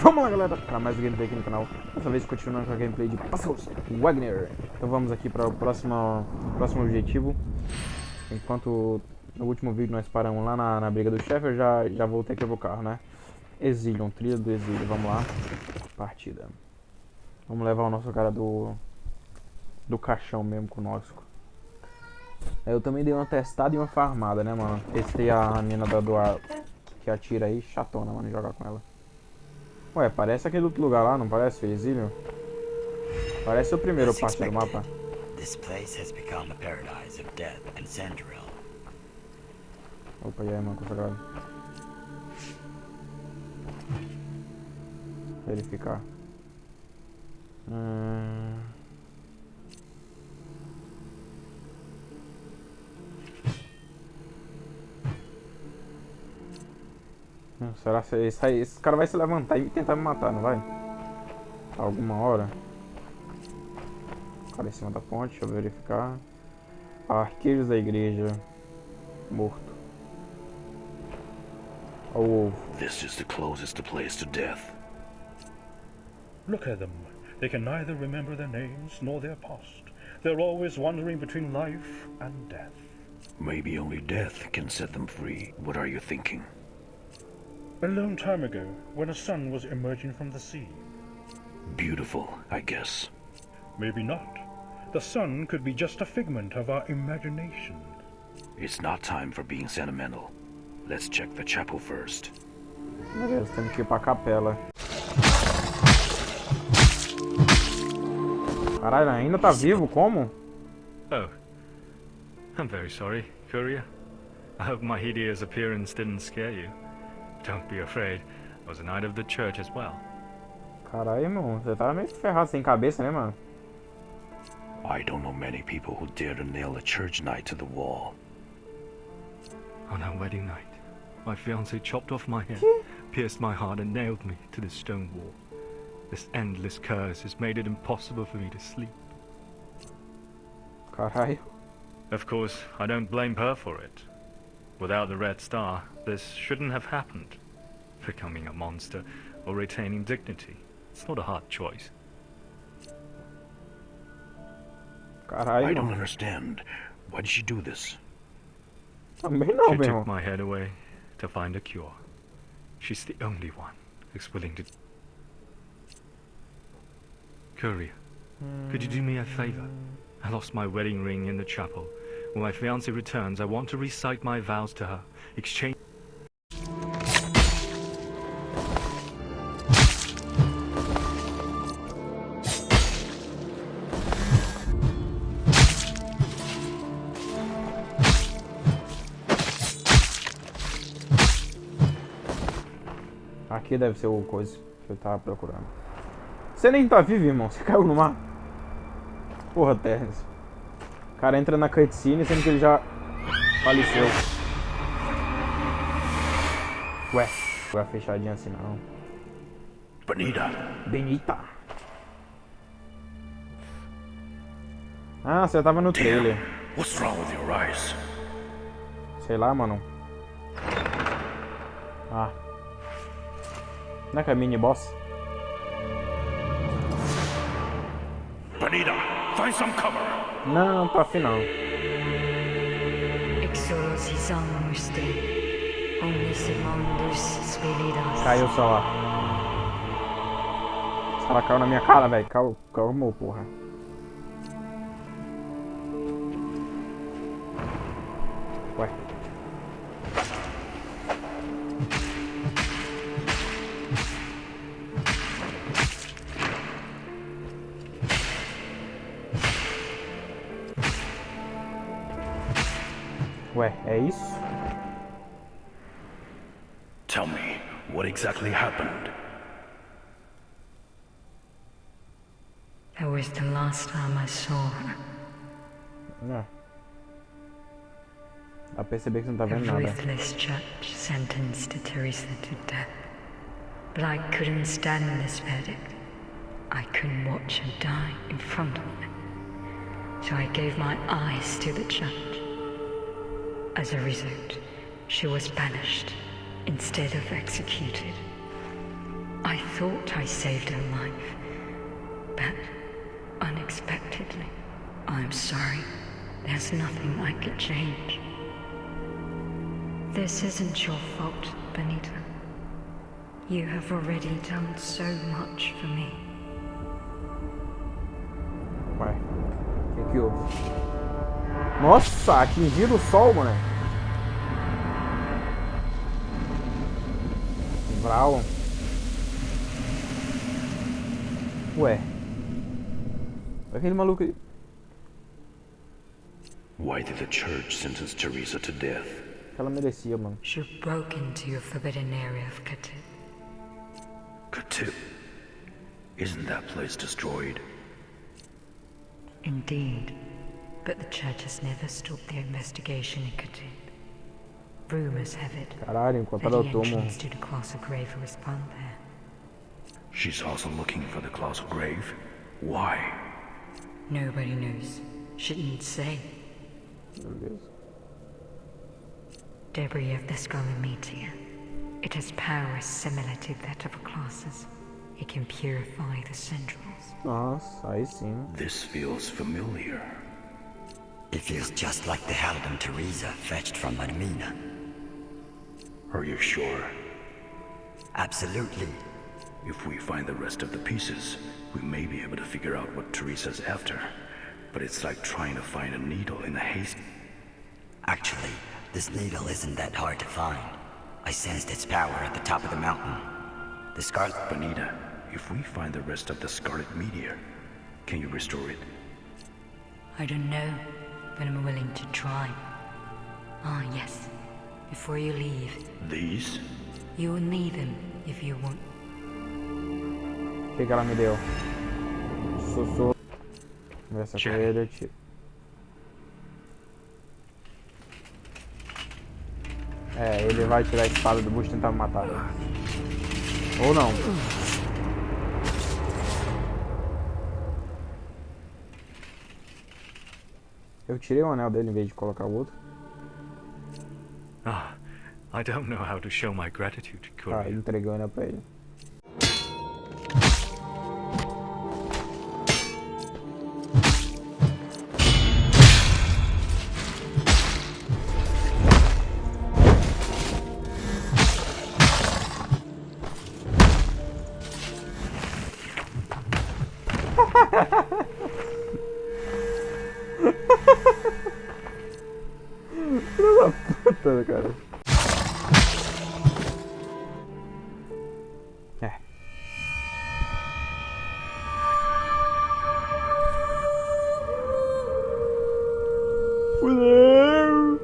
Vamos lá, galera, para mais gameplay aqui no canal. Dessa vez continuando com a gameplay de Pascal Wagner. Então vamos aqui para o próximo objetivo. Enquanto no último vídeo nós paramos lá na briga do chefe, eu já voltei aqui pro carro, né? Exílio, trilha do exílio, vamos lá. Partida. Vamos levar o nosso cara do caixão mesmo conosco. Eu também dei uma testada e uma farmada, né, mano? Testei a mina do ar que atira aí, chatona, mano, jogar com ela. Ué, parece aquele outro lugar lá, não parece? O exílio? Parece o primeiro parte do mapa. Opa, e aí, mano, consagrado? Verificar. Será que esse cara vai se levantar e tentar me matar, não vai? Alguma hora. O cara em cima da ponte, deixa eu verificar. Arqueiros da igreja. Morto. Ó o ovo. This is the closest place to death. Look at them. They can neither remember their names nor their past. They're always wandering between life and death. Maybe only death can set them free. What are you thinking? A long time ago, when a sun was emerging from the sea. Beautiful, I guess. Maybe not. The sun could be just a figment of our imagination. It's not time for being sentimental. Let's check the chapel first. Beleza, temos que ir pra capela. Caralho, ainda tá vivo? Como? Oh. I'm very sorry, Courier. I hope my hideous appearance didn't scare you. Don't be afraid. I was a knight of the church as well. Caralho, irmão, você tá meio ferrado sem cabeça, né, mano? I don't know many people who dare to nail a church knight to the wall. On our wedding night, my fiancée chopped off my head, pierced my heart and nailed me to this stone wall. This endless curse has made it impossible for me to sleep. Caralho. Of course, I don't blame her for it. Without the Red Star, this shouldn't have happened. Becoming a monster or retaining dignity, it's not a hard choice. Caralho. I don't understand. Why did she do this? Também não, She meu irmão. took my head away to find a cure. She's the only one who's willing to... Courier, could you do me a favor? I lost my wedding ring in the chapel. When my fiancée returns, I want to recite my vows to her. Exchange... Aqui deve ser o coisa que eu tava procurando. Você nem tá vivo, irmão. Você caiu no mar. Porra, Terrence. O cara entra na cutscene sendo que ele já faleceu. Ué, não é fechadinha assim não. Benita. Ah, você tava no trailer. What's wrong with your eyes? Sei lá, mano. Ah. Não é que é mini boss? Benita, find some cover. Não, tá afim não. Caiu só lá. Esse cara caiu na minha cara, velho. Calmou, porra. Ué. Ué, é isso? Tell me, what exactly happened? That was the last time I saw her. Dá pra perceber que você não tá The vendo nada. ruthless judge sentenced Teresa to death. But I couldn't stand this verdict. I couldn't watch her die in front of me. So I gave my eyes to the judge. As a result, she was banished instead of executed. I thought I saved her life, but unexpectedly, I'm sorry. There's nothing I could change. This isn't your fault, Benita. You have already done so much for me. Ué, o que houve? Nossa, atingiram o sol, mano. Vral. Ué. Aquele maluco aí. Why did the church sentence Teresa to death? Ela merecia, mano. She broke into your forbidden area of Katu. Katu? Isn't that place destroyed? Indeed, but the church has never stopped their investigation in Katu. Rumors have it Caralho, that encontraram the o túmulo. entrance to the colossal grave was found there. She's also looking for the colossal grave? Why? Nobody knows. Shouldn't say. Meu Deus. Debris of the scarlet meteor. It has powers similar to that of a Colossus. It can purify the centrals. Nossa, aí sim. This feels familiar. It feels just like the Halidom Teresa fetched from Madamina. Are you sure? Absolutely. If we find the rest of the pieces, we may be able to figure out what Teresa's after. But it's like trying to find a needle in a haystack. Actually, this needle isn't that hard to find. I sensed its power at the top of the mountain. The Scarlet... Benita, if we find the rest of the Scarlet Meteor, can you restore it? I don't know, but I'm willing to try. Ah, yes. Before you leave, These? you will need them if you want. O que ela me deu? Sussurro. Conversa com ele, eu tiro. É, ele vai tirar a espada do bucho e tentar me matar. Ou não. Eu tirei o anel dele em vez de colocar o outro. Ah, I don't know how to show my gratitude, Tá, Courier. entregou o anel pra ele. Puta, cara. É. Fudeu.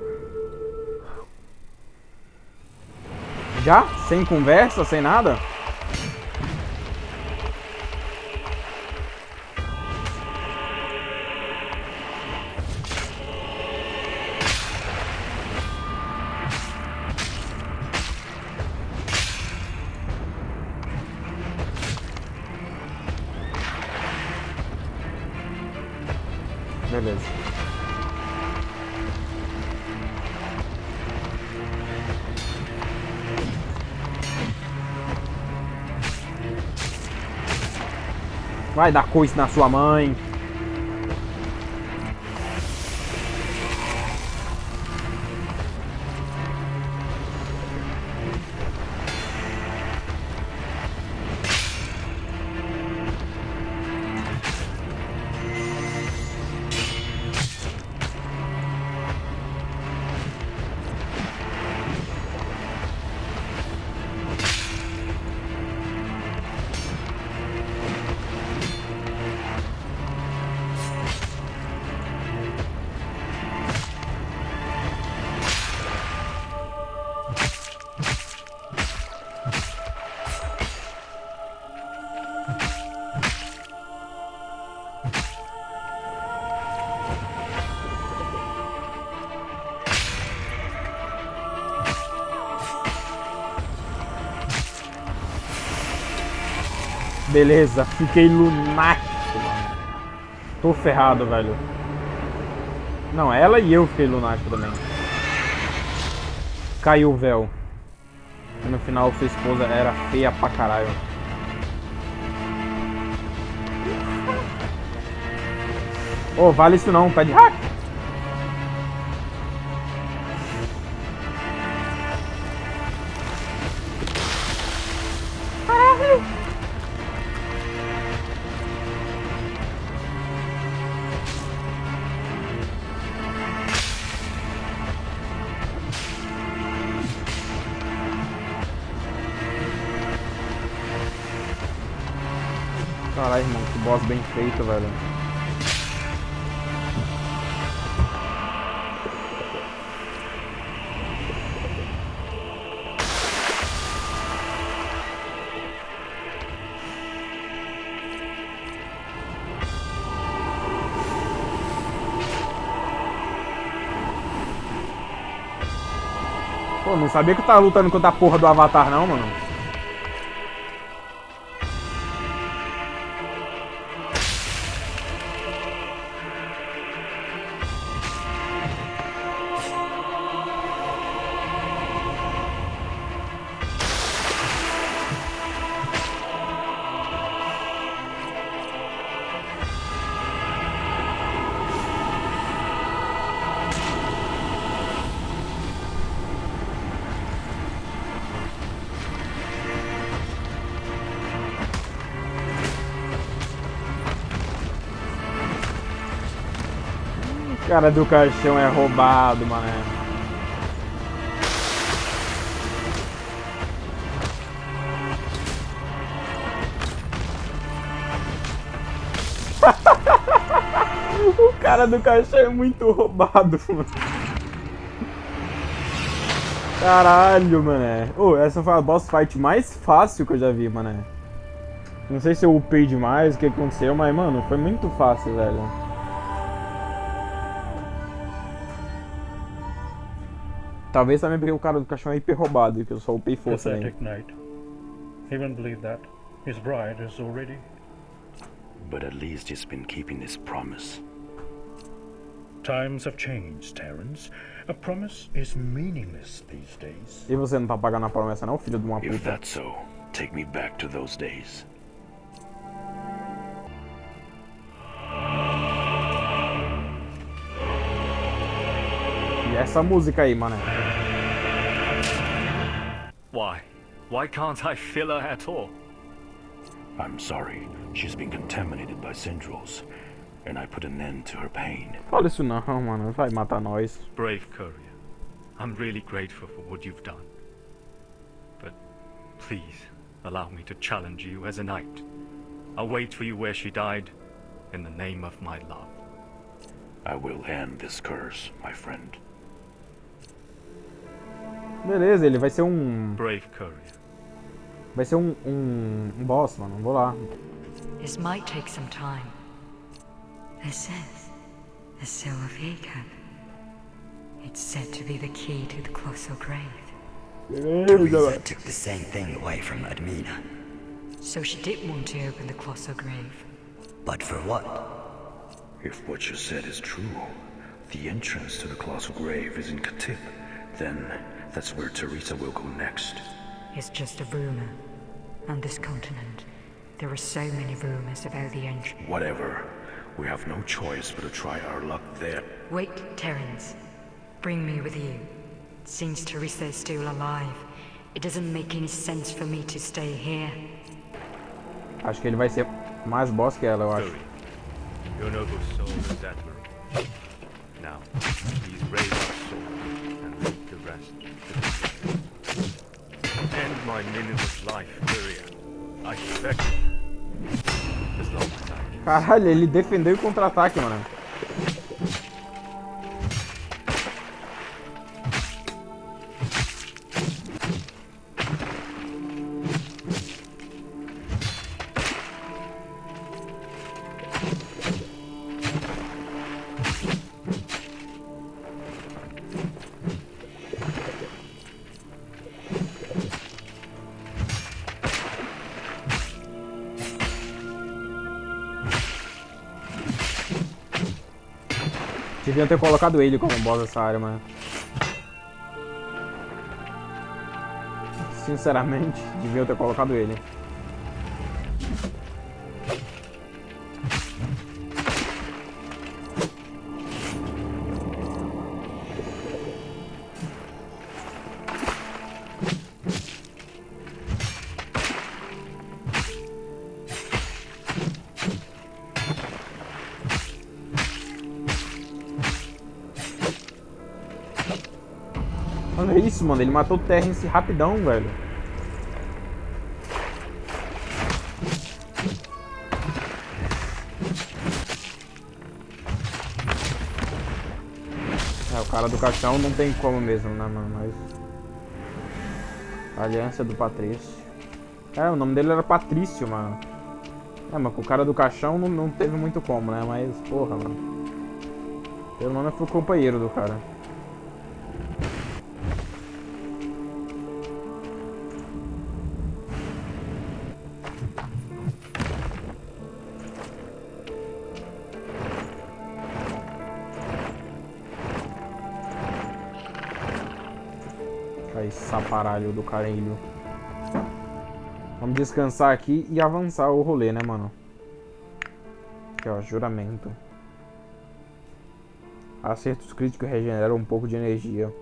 Já? Sem conversa, sem nada? Beleza. Vai dar coice na sua mãe. Beleza, fiquei lunático, mano. Tô ferrado, velho. Não, ela e eu fiquei lunático também. Caiu o véu. E no final sua esposa era feia pra caralho. Ô, vale isso não, tá de hack. Caralho, irmão, que boss bem feito, velho. Pô, não sabia que eu tava lutando contra a porra do Avatar, não, mano. O cara do caixão é roubado, mané. O cara do caixão é muito roubado, mano. Caralho, mané. Oh, essa foi a boss fight mais fácil que eu já vi, mané. Não sei se eu upei demais, o que aconteceu, mas, mano, foi muito fácil, velho. Talvez também porque o cara do caixão é hiper roubado e que eu só upei força nele. He won't believe that. His bride is already. But at least he's been keeping his promise. Times have changed, Terrence. A promise is meaningless these days. E você não tá pagando a promessa não, filho de uma puta? If that's so, take me back to those days. E essa música aí, mané? Why can't I fill her at all? I'm sorry. She's been contaminated by syndromes, and I put an end to her pain. Fala isso não, mano. Vai matar nós. Brave courier. I'm really grateful for what you've done. But please, allow me to challenge you as a knight. I'll wait for you where she died, in the name of my love. I will end this curse, my friend. Beleza, ele vai ser um... Brave courier. Vai ser um boss, mano. Vou lá. This might take some time. This is the seal of Jacob. It's said to be the key to the colossal grave. Teresa took the same thing away from Admina. So she did want to open the colossal grave. But for what? If what you said is true, the entrance to the colossal grave is in Katip, then that's where Teresa will go next. It's just a rumor. On this continent, there are so many rumors about the entrance. Whatever. We have no choice but to try our luck there. Wait, Terrence. Bring me with you. Since Teresa is still alive, it doesn't make any sense for me to stay here. Acho que ele vai ser mais boss que ela, eu acho. Your noble soul is admirable. Now, please raise our sword and leave the rest to the end my meaningless life, Courier. I beg you. As long as I can. Caralho, ele defendeu o contra-ataque, mano. Deviam ter colocado ele como boss dessa área, mano. Sinceramente, deviam ter colocado ele. Olha isso, mano. Ele matou o Terrence rapidão, velho. O cara do caixão não tem como mesmo, né, mano? Mas... Aliança do Patrício. O nome dele era Patrício, mano. Mas com o cara do caixão não teve muito como, né? Mas, porra, mano. Pelo menos foi o companheiro do cara. Aí, saparalho do carilho. Vamos descansar aqui e avançar o rolê, né, mano? Aqui, ó, juramento. Acertos críticos regeneram um pouco de energia.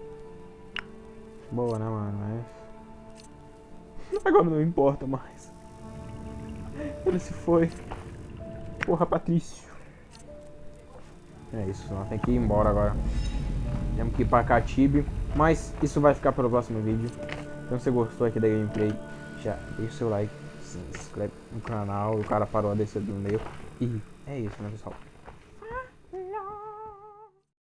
Boa, né, mano? Mas... Agora não importa mais. Ele se foi. Porra, Patrício. É isso, nós temos que ir embora agora. Temos que ir pra Catibe. Mas isso vai ficar para o próximo vídeo. Então se você gostou aqui da gameplay, já deixa o seu like, se inscreve no canal. O cara parou a descer do meio. E é isso, né, pessoal?